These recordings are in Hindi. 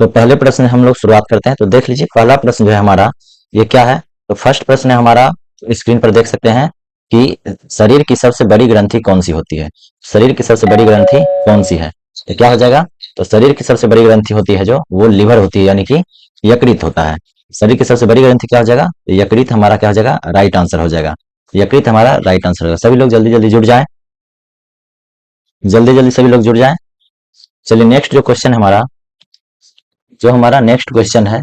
तो पहले प्रश्न हम लोग शुरुआत करते हैं। तो देख लीजिए पहला प्रश्न जो है हमारा ये क्या है। तो फर्स्ट प्रश्न है हमारा, स्क्रीन पर देख सकते हैं कि शरीर की सबसे बड़ी ग्रंथि कौन सी होती है। शरीर की सबसे बड़ी ग्रंथि कौन सी है, तो क्या हो जाएगा। तो शरीर की सबसे बड़ी ग्रंथि होती है जो वो लिवर होती है, यानी कि यकृत होता है। शरीर की सबसे बड़ी ग्रंथि क्या हो जाएगा, यकृत हमारा क्या हो जाएगा, राइट आंसर हो जाएगा। यकृत हमारा राइट आंसर होगा। सभी लोग जल्दी जल्दी जुड़ जाएं, जल्दी जल्दी सभी लोग जुड़ जाएं। चलिए नेक्स्ट जो क्वेश्चन है हमारा, जो हमारा नेक्स्ट क्वेश्चन है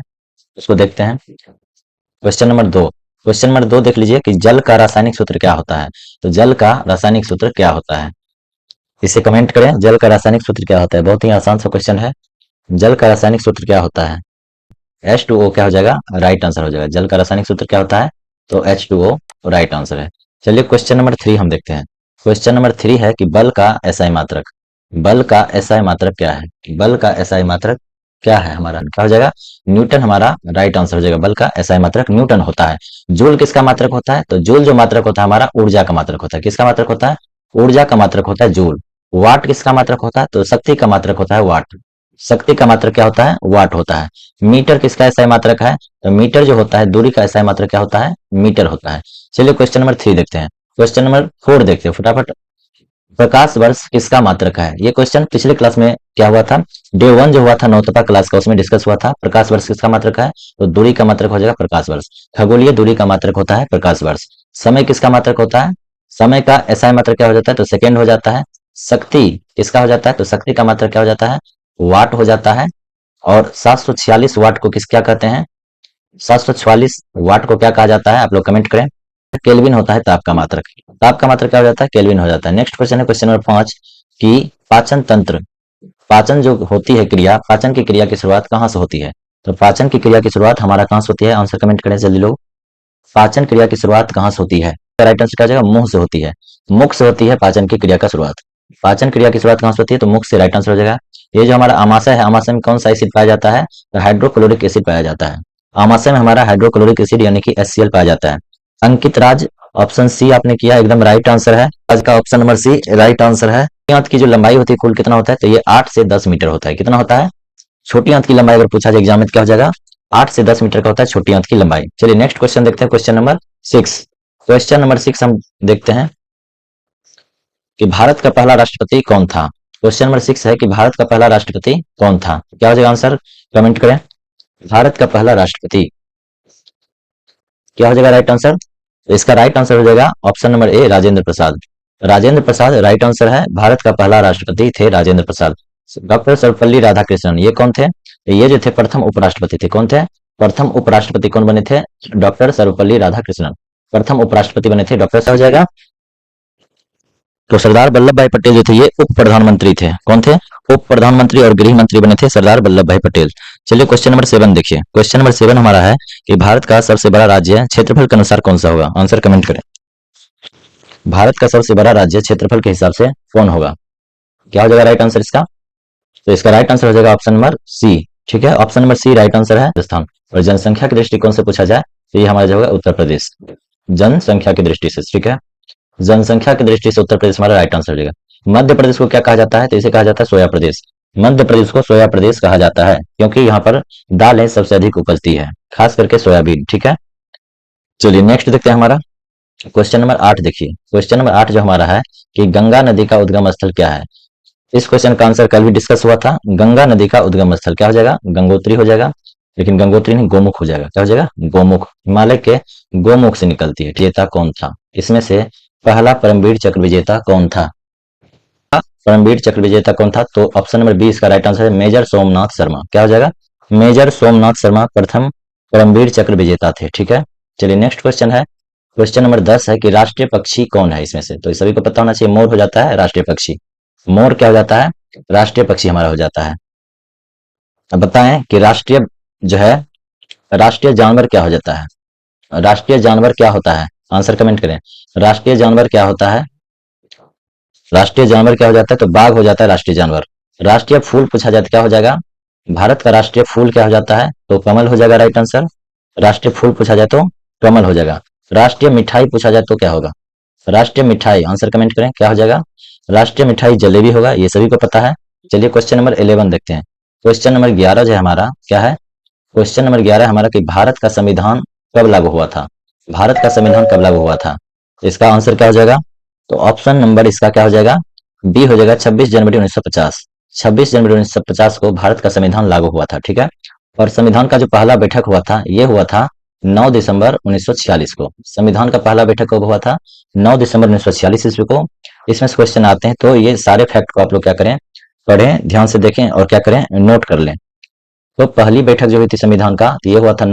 उसको देखते हैं। Question number 2। क्वेश्चन नंबर 2 देख लीजिए कि जल का रासायनिक सूत्र क्या होता है। तो जल का रासायनिक सूत्र क्या होता है, इसे कमेंट करें। जल का रासायनिक सूत्र क्या होता है, बहुत ही आसान सा क्वेश्चन है। जल का रासायनिक सूत्र क्या होता है, H2O क्या हो जाएगा, राइट आंसर हो जाएगा। जल का रासायनिक सूत्र क्या होता है, तो H2O राइट आंसर है। चलिए क्वेश्चन नंबर 3 हम देखते हैं। क्वेश्चन नंबर 3 है कि बल का एसआई मात्रक। बल का एसआई मात्रक क्या है, बल का एसआई मात्रक क्या है हमारा, क्या हो जाएगा, न्यूटन हमारा राइट आंसर हो जाएगा। बल का एसआई मात्रक न्यूटन होता है। जूल किसका मात्रक होता है, तो जूल जो मात्रक होता है हमारा ऊर्जा का मात्रक होता है। किसका मात्रक होता है, ऊर्जा का मात्रक होता है जूल। वाट किसका मात्रक होता है, तो शक्ति का मात्रक होता है वाट। शक्ति का मात्रक क्या होता है, वाट होता है। मीटर किसका एसआई मात्रक है, तो मीटर जो होता है दूरी का एसआई मात्रक क्या होता है, मीटर होता है। चलिए क्वेश्चन नंबर 3 देखते हैं। क्वेश्चन नंबर 4 देखते हैं फटाफट। प्रकाश वर्ष किसका मात्रक है, ये क्वेश्चन पिछले क्लास में क्या हुआ था, डे 1 जो हुआ था नौतपा क्लास का, उसमें डिस्कस हुआ था। प्रकाश वर्ष किसका मात्रक है, तो दूरी का मात्रक हो जाएगा प्रकाश वर्ष। खगोलीय दूरी का मात्रक होता है प्रकाश वर्ष। समय किसका मात्रक होता है, समय का एसआई मात्रक क्या हो जाता है, तो सेकेंड हो जाता है। शक्ति किसका हो जाता है, तो शक्ति का मात्रक क्या हो जाता है, वाट हो जाता है। और 746 वाट को किस क्या कहते हैं, 744 वाट को क्या कहा जाता है, आप लोग कमेंट करें। केल्विन होता है ताप का मात्रक। ताप का मात्रक क्या हो जाता है, केल्विन हो जाता है। नेक्स्ट क्वेश्चन है क्वेश्चन नंबर 5 कि पाचन तंत्र, पाचन जो होती है क्रिया, पाचन की क्रिया की शुरुआत कहाँ से होती है। तो पाचन की क्रिया की शुरुआत हमारा कहाँ से होती है, आंसर कमेंट करें जल्दी लोग। पाचन क्रिया की शुरुआत कहाँ से होती है, राइट आंसर क्या हो जाएगा, मुंह से होती है। मुख से होती है पाचन की क्रिया का शुरुआत। पाचन क्रिया की शुरुआत कहाँ से होती है, तो मुख से, राइट आंसर हो जाएगा। ये जो हमारा आमाशय है, आमाशय में कौन सा एसिड पाया जाता है, तो हाइड्रोक्लोरिक एसिड पाया जाता है। आमाशय में हमारा हाइड्रोक्लोरिक एसिड यानी कि HCl पाया जाता है। अंकित राज ऑप्शन सी आपने किया, एकदम राइट आंसर है। आज का option number C right answer है। छोटी आंत की जो लंबाई होती है कुल कितना होता है, तो ये 8 से 10 मीटर होता है। कितना होता है, छोटी आंत की लंबाई अगर पूछा जाए एग्जाम में क्या हो जाएगा, 8 से 10 मीटर का होता है छोटी आंत की लंबाई। चलिए नेक्स्ट क्वेश्चन देखते हैं, क्वेश्चन नंबर 6। क्वेश्चन नंबर 6 हम देखते हैं कि भारत का पहला राष्ट्रपति कौन था। क्वेश्चन नंबर 6 है कि भारत का पहला राष्ट्रपति कौन था, क्या हो जाएगा आंसर, कमेंट करें। भारत का पहला राष्ट्रपति क्या हो जाएगा राइट आंसर, तो इसका राइट आंसर हो जाएगा option number A, Rajendra Prasad. Rajendra Prasad right answer है। भारत का पहला राष्ट्रपति थे राजेंद्र प्रसाद। डॉक्टर सर्वपल्ली राधाकृष्णन ये कौन थे, ये जो थे प्रथम उपराष्ट्रपति थे। कौन थे, प्रथम उपराष्ट्रपति कौन बने थे, डॉक्टर सर्वपल्ली राधाकृष्णन प्रथम उपराष्ट्रपति बने थे। डॉक्टर हो जाएगा। तो सरदार वल्लभ भाई पटेल जो थे ये उप प्रधानमंत्री थे। कौन थे, उप प्रधानमंत्री और गृह मंत्री बने थे सरदार वल्लभ भाई पटेल। चलिए क्वेश्चन नंबर 7 देखिए। क्वेश्चन नंबर 7 हमारा है कि भारत का सबसे बड़ा राज्य क्षेत्रफल के अनुसार कौन सा होगा, आंसर कमेंट करें। भारत का सबसे बड़ा राज्य क्षेत्रफल के हिसाब से कौन होगा, क्या हो जाएगा राइट आंसर इसका, तो इसका राइट आंसर हो जाएगा ऑप्शन नंबर सी। ठीक है, option number C right answer है, राजस्थान। और जनसंख्या के दृष्टिकोण से पूछा जाए तो ये हमारा जो होगा उत्तर प्रदेश, जनसंख्या की दृष्टि से। ठीक है, जनसंख्या की दृष्टि से उत्तर प्रदेश हमारा राइट आंसर हो जाएगा। मध्य प्रदेश को क्या कहा जाता है, तो इसे कहा जाता है सोया प्रदेश। मध्य प्रदेश को सोया प्रदेश कहा जाता है क्योंकि यहाँ पर दालें सबसे अधिक उपजती है, खास करके सोयाबीन। ठीक है, चलिए नेक्स्ट देखते हैं हमारा क्वेश्चन नंबर 8 देखिए। क्वेश्चन नंबर 8 जो हमारा है कि गंगा नदी का उद्गम स्थल क्या है। इस क्वेश्चन का आंसर कल भी डिस्कस हुआ था। गंगा नदी का उद्गम स्थल क्या हो जाएगा, गंगोत्री हो जाएगा। लेकिन गंगोत्री नहीं, गोमुख हो जाएगा। क्या हो जाएगा, गोमुख। हिमालय के गोमुख से निकलती है। विजेता कौन था, इसमें से पहला परमवीर चक्र विजेता कौन था, परमवीर चक्र विजेता कौन था, तो ऑप्शन नंबर 20 का राइट आंसर है मेजर सोमनाथ शर्मा। क्या हो जाएगा, मेजर सोमनाथ शर्मा प्रथम परमवीर चक्र विजेता थे। ठीक है, चलिए नेक्स्ट क्वेश्चन है। क्वेश्चन नंबर 10 है कि राष्ट्रीय पक्षी कौन है इसमें से, तो सभी को पता होना चाहिए। मोर हो जाता है राष्ट्रीय पक्षी। मोर क्या हो जाता है, राष्ट्रीय पक्षी हमारा हो जाता है। अब बताएं कि राष्ट्रीय जो है, राष्ट्रीय जानवर क्या हो जाता है, राष्ट्रीय जानवर क्या होता है, आंसर कमेंट करें। राष्ट्रीय जानवर क्या होता है, राष्ट्रीय जानवर क्या हो जाता है, तो बाघ हो जाता है राष्ट्रीय जानवर। राष्ट्रीय फूल पूछा जाए तो क्या हो जाएगा, भारत का राष्ट्रीय फूल क्या हो जाता है, तो कमल हो जाएगा राइट आंसर। राष्ट्रीय फूल पूछा जाए तो कमल हो जाएगा। राष्ट्रीय मिठाई पूछा जाए तो क्या होगा, राष्ट्रीय मिठाई, आंसर कमेंट करें क्या हो जाएगा। राष्ट्रीय मिठाई जलेबी होगा, ये सभी को पता है। चलिए क्वेश्चन नंबर 11 देखते हैं। क्वेश्चन नंबर 11 जो है हमारा क्या है, क्वेश्चन नंबर 11 हमारा कि भारत का संविधान कब लागू हुआ था। भारत का संविधान कब लागू हुआ था, इसका आंसर क्या हो जाएगा, तो ऑप्शन नंबर इसका क्या हो जाएगा, बी हो जाएगा 26 जनवरी 1950। 26 जनवरी 1950 को भारत का संविधान लागू हुआ था, ठीक है। और संविधान का जो पहला बैठक हुआ था ये हुआ था 9 दिसंबर 1946 को। संविधान का पहला बैठक कब हुआ था, 9 दिसंबर 1946 ईस्वी को। इसमें से क्वेश्चन आते हैं, तो ये सारे फैक्ट को आप लोग क्या करें, पढ़ें, ध्यान से देखें और क्या करें, नोट कर लें। तो पहली बैठक जो हुई थी संविधान का, तो ये हुआ था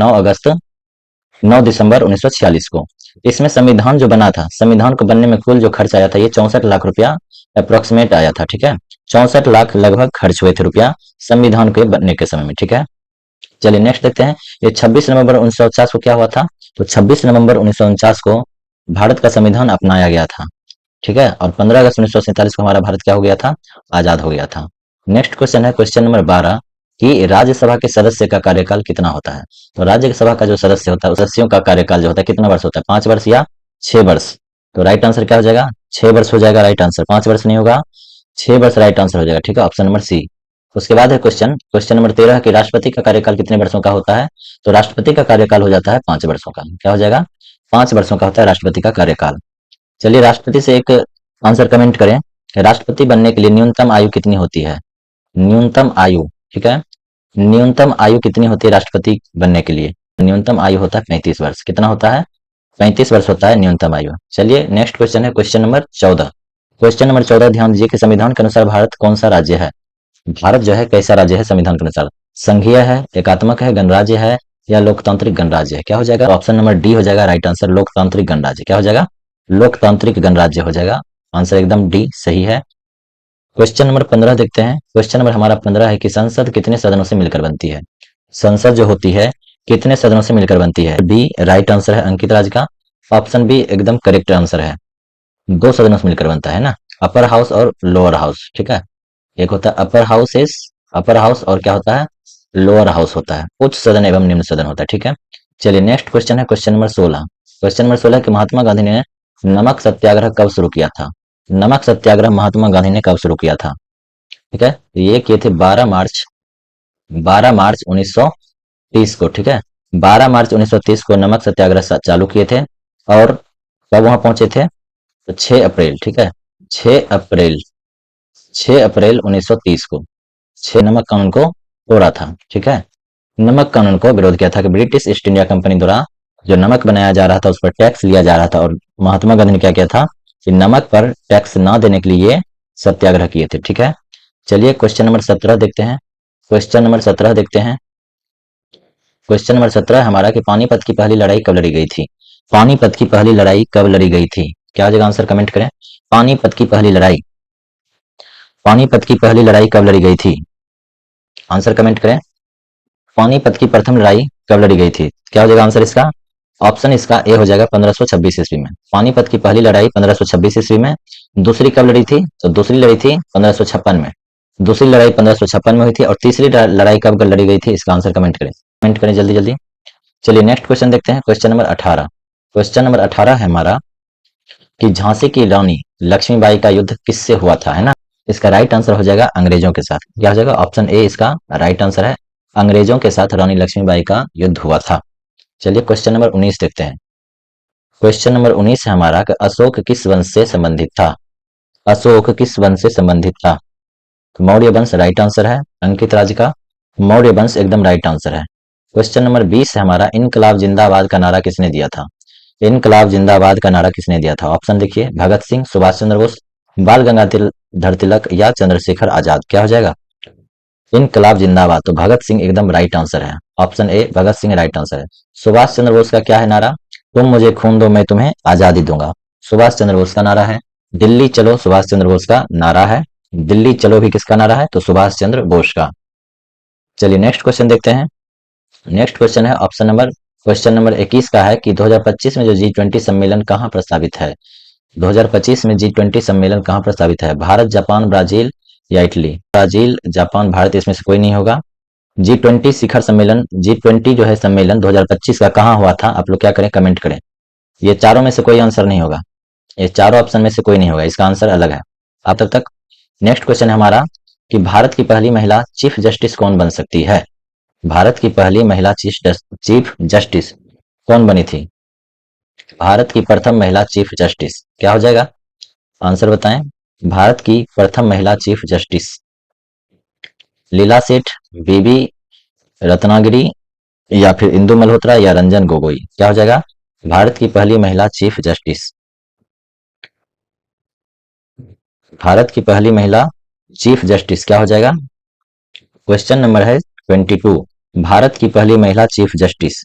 9 दिसंबर 1946 को। इसमें संविधान जो बना था, संविधान को बनने में कुल जो खर्च आया था ये 64 लाख रुपया अप्रोक्सीमेट आया था, ठीक है। 64 लाख लगभग खर्च हुए थे रुपया संविधान के बनने के समय में, ठीक है। चलिए नेक्स्ट देखते हैं, ये 26 नवंबर 1949 को क्या हुआ था, तो 26 नवंबर 1949 को भारत का संविधान अपनाया गया था, ठीक है। और 15 अगस्त 1947 को हमारा भारत क्या हो गया था, आजाद हो गया था। नेक्स्ट क्वेश्चन है क्वेश्चन नंबर 12 कि राज्यसभा के सदस्य का कार्यकाल कितना होता है। तो राज्यसभा का जो सदस्य होता है, उस सदस्यों का कार्यकाल जो होता है कितना वर्ष होता है, 5 वर्ष या 6 वर्ष। तो राइट आंसर क्या हो जाएगा, 6 वर्ष हो जाएगा राइट आंसर, 5 वर्ष नहीं होगा, 6 वर्ष राइट आंसर हो जाएगा, ठीक है, ऑप्शन नंबर सी। उसके बाद है क्वेश्चन नंबर 13 कि राष्ट्रपति का कार्यकाल कितने वर्षों का होता है। तो राष्ट्रपति का कार्यकाल हो जाता है 5 वर्षों का, क्या हो जाएगा, 5 वर्षों का होता है राष्ट्रपति का कार्यकाल। चलिए राष्ट्रपति से एक आंसर कमेंट करें, राष्ट्रपति बनने के लिए न्यूनतम आयु कितनी होती है, न्यूनतम आयु, ठीक है, न्यूनतम आयु कितनी होती है राष्ट्रपति बनने के लिए, न्यूनतम आयु होता है 35 वर्ष, कितना होता है, 35 वर्ष होता है न्यूनतम आयु। चलिए नेक्स्ट क्वेश्चन है क्वेश्चन नंबर 14। क्वेश्चन नंबर 14 ध्यान दीजिए कि संविधान के अनुसार भारत कौन सा राज्य है। भारत जो है कैसा राज्य है संविधान के अनुसार, संघीय है, एकात्मक है, गणराज्य है या लोकतांत्रिक गणराज्य है, क्या हो जाएगा, ऑप्शन नंबर डी हो जाएगा राइट आंसर, लोकतांत्रिक गणराज्य, क्या हो जाएगा, लोकतांत्रिक गणराज्य हो जाएगा, आंसर एकदम डी सही है। क्वेश्चन नंबर 15 देखते हैं, क्वेश्चन नंबर हमारा 15 है कि संसद कितने सदनों से मिलकर बनती है। संसद जो होती है कितने सदनों से मिलकर बनती है, बी राइट आंसर है अंकित राज का, ऑप्शन बी एकदम करेक्ट आंसर है, 2 सदनों से मिलकर बनता है ना, अपर हाउस और लोअर हाउस, ठीक है। एक होता है अपर हाउस और क्या होता है, लोअर हाउस होता है, उच्च सदन एवं निम्न सदन होता है, ठीक है। चलिए नेक्स्ट क्वेश्चन है क्वेश्चन नंबर 16। क्वेश्चन नंबर 16 कि महात्मा गांधी ने नमक सत्याग्रह कब शुरू किया था। नमक सत्याग्रह महात्मा गांधी ने कब शुरू किया था, ठीक है, ये किए थे 12 मार्च 1930 को, ठीक है, 12 मार्च 1930 को नमक सत्याग्रह चालू किए थे। और कब वहां पहुंचे थे, तो 6 अप्रैल, ठीक है, 6 अप्रैल 6 अप्रैल 1930 को 6 नमक कानून को तोड़ा था, ठीक है। नमक कानून को विरोध किया था कि ब्रिटिश ईस्ट इंडिया कंपनी द्वारा जो नमक बनाया जा रहा था उस पर टैक्स लिया जा रहा था, और महात्मा गांधी ने क्या किया था कि नमक पर टैक्स ना देने के लिए सत्याग्रह किए थे, ठीक है। चलिए क्वेश्चन नंबर 17 देखते हैं, क्वेश्चन नंबर 17 देखते हैं। क्वेश्चन नंबर 17 हमारा कि पानीपत की पहली लड़ाई कब लड़ी गई थी। पानीपत की पहली लड़ाई कब लड़ी गई थी, क्या हो जाएगा आंसर कमेंट करें। पानीपत की पहली लड़ाई, पानीपत की पहली लड़ाई कब लड़ी गई थी, आंसर कमेंट करें। पानीपत की प्रथम लड़ाई कब लड़ी गई थी, क्या हो जाएगा आंसर इसका, ऑप्शन इसका ए हो जाएगा 1526 ईस्वी में। पानीपत की पहली लड़ाई 1526 ईस्वी में। दूसरी कब लड़ी थी, तो दूसरी लड़ी थी 1556 में, दूसरी लड़ाई 1556 में हुई थी। और तीसरी लड़ाई कब लड़ी गई थी, इसका आंसर कमेंट करें जल्दी जल्दी। चलिए नेक्स्ट क्वेश्चन देखते हैं, क्वेश्चन नंबर 18। क्वेश्चन नंबर 18 है हमारा कि झांसी की रानी लक्ष्मीबाई का युद्ध किससे हुआ था, है ना। इसका राइट आंसर हो जाएगा अंग्रेजों के साथ, क्या हो जाएगा, ऑप्शन ए इसका राइट आंसर है, अंग्रेजों के साथ रानी लक्ष्मीबाई का युद्ध हुआ था। चलिए क्वेश्चन नंबर 19 देखते हैं। क्वेश्चन नंबर 19 है हमारा कि अशोक किस वंश से संबंधित था। अशोक किस वंश से संबंधित था, तो मौर्य वंश राइट आंसर है अंकित राज का, मौर्य वंश एकदम राइट आंसर है। क्वेश्चन नंबर 20 है हमारा इनकलाब जिंदाबाद का नारा किसने दिया था। इनकलाब जिंदाबाद का नारा किसने दिया था, ऑप्शन देखिए, भगत सिंह, सुभाष चंद्र बोस, बाल गंगाधर तिलक या चंद्रशेखर आजाद, क्या हो जाएगा, इनकलाब जिंदाबाद, तो भगत सिंह एकदम राइट आंसर है, option A Bhagat Singh right answer है। सुभाष चंद्र बोस का क्या है नारा, तुम मुझे खून दो मैं तुम्हें आजादी दूंगा, सुभाष चंद्र बोस का नारा है। दिल्ली चलो सुभाष चंद्र बोस का नारा है, दिल्ली चलो भी किसका नारा है, तो सुभाष चंद्र बोस का। चलिए नेक्स्ट क्वेश्चन देखते हैं। नेक्स्ट क्वेश्चन है ऑप्शन नंबर क्वेश्चन नंबर 21 का है कि 2025 में जो G20 सम्मेलन कहाँ प्रस्तावित है। 2025 में G20 सम्मेलन कहाँ प्रस्तावित है, भारत, जापान, ब्राजील या इटली। ब्राजील, जापान, भारत इसमें से कोई नहीं होगा। G20 शिखर सम्मेलन, G20 जो है सम्मेलन 2025 का कहाँ हुआ था, आप लोग क्या करें कमेंट करें। ये चारों में से कोई आंसर नहीं होगा, ये चारों ऑप्शन में से कोई नहीं होगा, इसका आंसर अलग है। आप तब तक नेक्स्ट क्वेश्चन है हमारा कि भारत की पहली महिला चीफ जस्टिस कौन बन सकती है? भारत की पहली महिला चीफ जस्टिस कौन बनी थी? भारत की प्रथम महिला चीफ जस्टिस क्या हो जाएगा? आंसर बताएं। भारत की प्रथम महिला चीफ जस्टिस लीला सेठ, बीबी रत्नागिरी, या फिर इंदु मल्होत्रा, या रंजन गोगोई। क्या हो जाएगा? भारत की पहली महिला चीफ जस्टिस, भारत की पहली महिला चीफ जस्टिस क्या हो जाएगा? क्वेश्चन नंबर है 22। भारत की पहली महिला चीफ जस्टिस,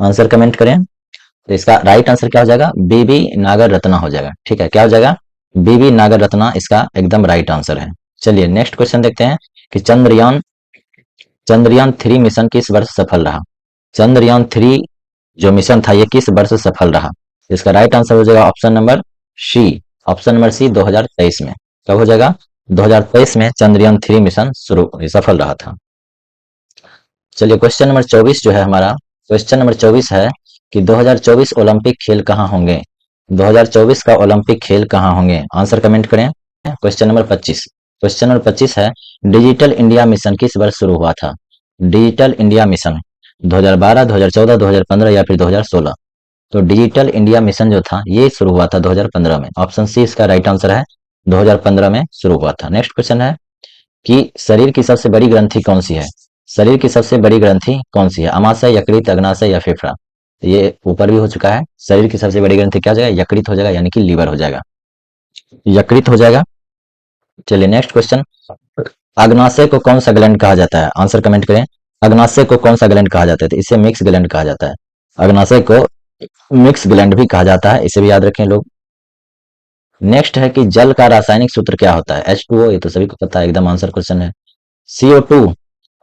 आंसर कमेंट करें। तो इसका राइट आंसर क्या हो जाएगा? बीबी नागर रत्ना हो जाएगा। ठीक है, क्या हो जाएगा? बीबी नागर रत्ना इसका एकदम राइट आंसर है। चलिए नेक्स्ट क्वेश्चन देखते हैं कि चंद्रयान 3 मिशन किस वर्ष सफल रहा? चंद्रयान 3 जो मिशन था ये किस वर्ष सफल रहा? इसका राइट आंसर हो जाएगा option number C. Option number C 2023 में। कब हो जाएगा? 2023 में चंद्रयान 3 मिशन सफल रहा था। चलिए क्वेश्चन नंबर 24 जो है हमारा, क्वेश्चन नंबर 24 है कि 2024 ओलंपिक खेल कहाँ होंगे? 2024 का ओलंपिक खेल कहाँ होंगे? आंसर कमेंट करें। क्वेश्चन नंबर 25, क्वेश्चन नंबर 25 है डिजिटल इंडिया मिशन किस वर्ष शुरू हुआ था? डिजिटल इंडिया मिशन 2012, 2014, 2015 या फिर 2016? तो डिजिटल इंडिया मिशन जो था ये शुरू हुआ था 2015 में। ऑप्शन सी इसका राइट आंसर है, 2015 में शुरू हुआ था। नेक्स्ट क्वेश्चन है कि शरीर की सबसे बड़ी ग्रंथि कौन सी है? शरीर की सबसे बड़ी ग्रंथि कौन सी है? अमाशय, यकृत, अग्नाशय या फेफड़ा? ये ऊपर भी हो चुका है। शरीर की सबसे बड़ी ग्रंथि क्या हो जाएगा? यकृत हो जाएगा, यानी कि लीवर हो जाएगा, यकृत हो जाएगा। चलिए नेक्स्ट क्वेश्चन, अग्नाशय को कौन सा ग्लैंड कहा जाता है? आंसर कमेंट करें। अग्नाशय को कौन सा ग्लैंड कहा जाता है? तो इसे मिक्स ग्लैंड कहा जाता है। अग्नाशय को मिक्स ग्लैंड भी कहा जाता है, इसे भी याद रखें लोग। नेक्स्ट है कि जल का रासायनिक सूत्र क्या होता है? H2O, ये तो सभी को पता है, एकदम आंसर क्वेश्चन है। CO2,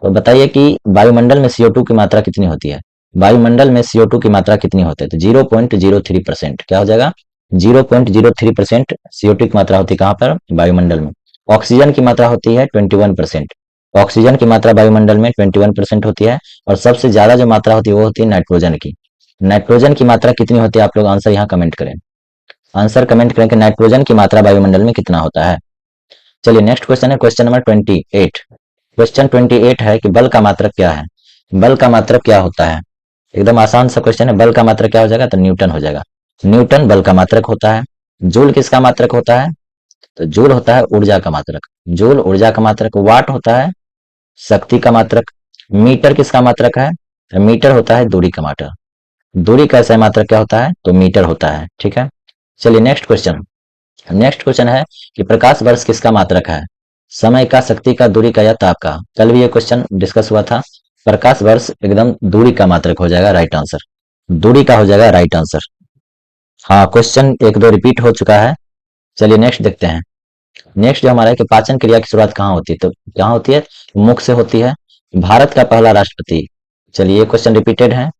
तो बताइए कि वायुमंडल में CO2 की मात्रा कितनी होती है? वायुमंडल में CO2 की मात्रा कितनी होती है? तो 0.03%। क्या हो जाएगा? 0.03% CO2 की मात्रा होती है कहां पर? वायुमंडल में। ऑक्सीजन की मात्रा होती है 21%। ऑक्सीजन की मात्रा वायुमंडल में 21% होती है। और सबसे ज्यादा जो मात्रा होती है वो होती है नाइट्रोजन की। नाइट्रोजन की मात्रा कितनी होती है? आप लोग आंसर यहाँ कमेंट करें। आंसर कमेंट करें कि नाइट्रोजन की मात्रा वायुमंडल में कितना होता है। चलिए नेक्स्ट क्वेश्चन है क्वेश्चन नंबर 28। क्वेश्चन 28 है कि बल का मात्रक क्या है? बल का मात्रक क्या होता है? एकदम आसान सा क्वेश्चन है। बल का मात्रक क्या हो जाएगा? तो न्यूटन हो जाएगा। न्यूटन बल का मात्रक होता है। जूल किसका मात्रक होता है? तो जूल होता है ऊर्जा का मात्रक। जूल ऊर्जा का मात्रक। वाट होता है शक्ति का मात्रक। मीटर किसका मात्रक है? तो मीटर होता है दूरी का मात्रक। दूरी का सही मात्रक क्या होता है? तो मीटर होता है। ठीक है, चलिए नेक्स्ट क्वेश्चन। नेक्स्ट क्वेश्चन है कि प्रकाश वर्ष किसका मात्रक है? समय का, शक्ति का, दूरी का या ताप का? कल भी ये क्वेश्चन डिस्कस हुआ था। प्रकाश वर्ष एकदम दूरी का मात्रक हो जाएगा, राइट आंसर। दूरी का हो जाएगा राइट आंसर। हाँ, क्वेश्चन एक दो रिपीट हो चुका है। चलिए नेक्स्ट देखते हैं। नेक्स्ट जो हमारा है कि पाचन क्रिया की शुरुआत कहाँ होती है? तो कहाँ होती है? मुख से होती है। भारत का पहला राष्ट्रपति, चलिए ये क्वेश्चन रिपीटेड है,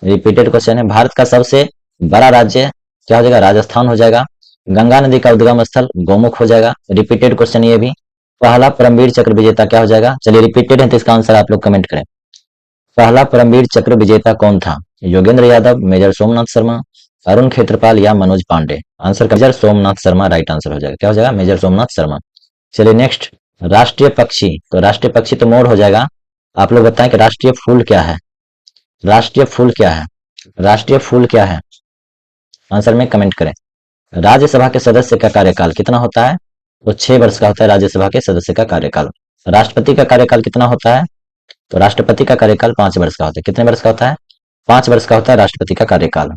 रिपीटेड क्वेश्चन है। भारत का सबसे बड़ा राज्य क्या हो जाएगा? राजस्थान हो जाएगा। गंगा नदी का उद्गम स्थल गोमुख हो जाएगा। रिपीटेड क्वेश्चन ये भी। पहला परमवीर चक्र विजेता क्या हो जाएगा? चलिए रिपीटेड है तो इसका आंसर आप लोग कमेंट करें। पहला परमवीर चक्र विजेता कौन था? योगेंद्र यादव, मेजर सोमनाथ शर्मा, अरुण खेत्रपाल या Manoj Pande? Answer Major Somnath Sharma right answer हो जाएगा। क्या हो जाएगा? मेजर सोमनाथ शर्मा। चलिए नेक्स्ट, राष्ट्रीय पक्षी, तो राष्ट्रीय पक्षी तो मोर हो जाएगा। आप लोग बताएं कि राष्ट्रीय फूल क्या है? राष्ट्रीय फूल क्या है? राष्ट्रीय फूल क्या है? आंसर में कमेंट करें। राज्यसभा के सदस्य का कार्यकाल कितना होता है? तो 6 वर्ष का होता है राज्यसभा के सदस्य का कार्यकाल। राष्ट्रपति का कार्यकाल कितना होता है? तो राष्ट्रपति का कार्यकाल 5 वर्ष का होता है। कितने वर्ष का होता है? 5 वर्ष का होता है राष्ट्रपति का कार्यकाल।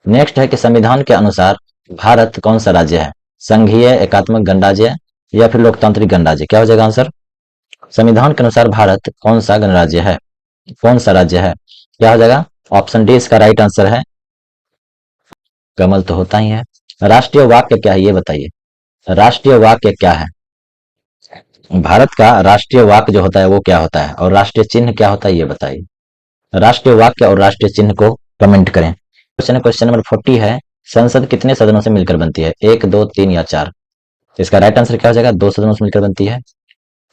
नेक्स्ट है कि संविधान के अनुसार भारत कौन सा राज्य है? संघीय, एकात्मक गणराज्य या फिर लोकतांत्रिक गणराज्य? क्या हो जाएगा आंसर? संविधान के अनुसार भारत कौन सा गणराज्य है? कौन सा राज्य है? क्या हो जाएगा? ऑप्शन डी इसका राइट आंसर है। कमल तो होता ही है। राष्ट्रीय वाक्य क्या है ये बताइए? राष्ट्रीय वाक्य क्या है? भारत का राष्ट्रीय वाक्य जो होता है वो क्या होता है? और राष्ट्रीय चिन्ह क्या होता है ये बताइए। राष्ट्रीय वाक्य और राष्ट्रीय चिन्ह को कमेंट करें। क्वेश्चन नंबर 40 है, संसद कितने सदनों से मिलकर बनती है? 1, 2, 3 या 4? इसका राइट आंसर क्या हो जाएगा? 2 सदनों से मिलकर बनती है,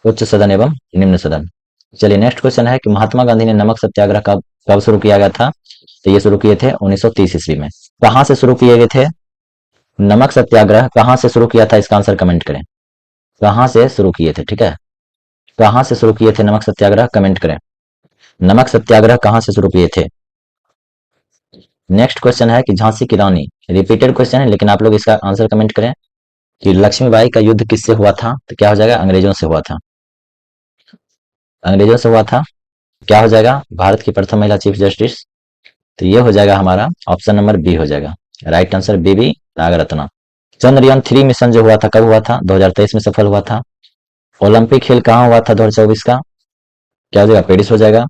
उच्च सदन एवं निम्न सदन। चलिए नेक्स्ट क्वेश्चन है कि महात्मा गांधी ने नमक सत्याग्रह कब कब शुरू किया गया था? तो ये शुरू किए थे 1930 ईस्वी में। कहां से शुरू किए गए थे? नमक सत्याग्रह कहां से शुरू किया था? इसका आंसर कमेंट करें। कहां से शुरू किए थे, ठीक है। कहां से शुरू किए थे नमक सत्याग्रह, कमेंट करें। नमक सत्याग्रह कहां से शुरू किए थे। नेक्स्ट क्वेश्चन है कि झांसी की रानी, रिपीटेड क्वेश्चन है लेकिन आप लोग इसका आंसर कमेंट करें कि लक्ष्मीबाई का युद्ध किससे हुआ था, तो क्या हो जाएगा, अंग्रेजों से हुआ था। अंग्रेजों से हुआ था, क्या हो जाएगा, भारत की प्रथम महिला चीफ जस्टिस। तो ये हो जाएगा हमारा ऑप्शन नंबर बी हो जाएगा, right answer B Nagarathna. Chandrayaan 3 mission जो हुआ था कब हुआ था, 2023 में सफल हुआ था। ओलंपिक खेल कहाँ हुआ था 2024 का, क्या हो जाएगा, पेरिस हो जाएगा।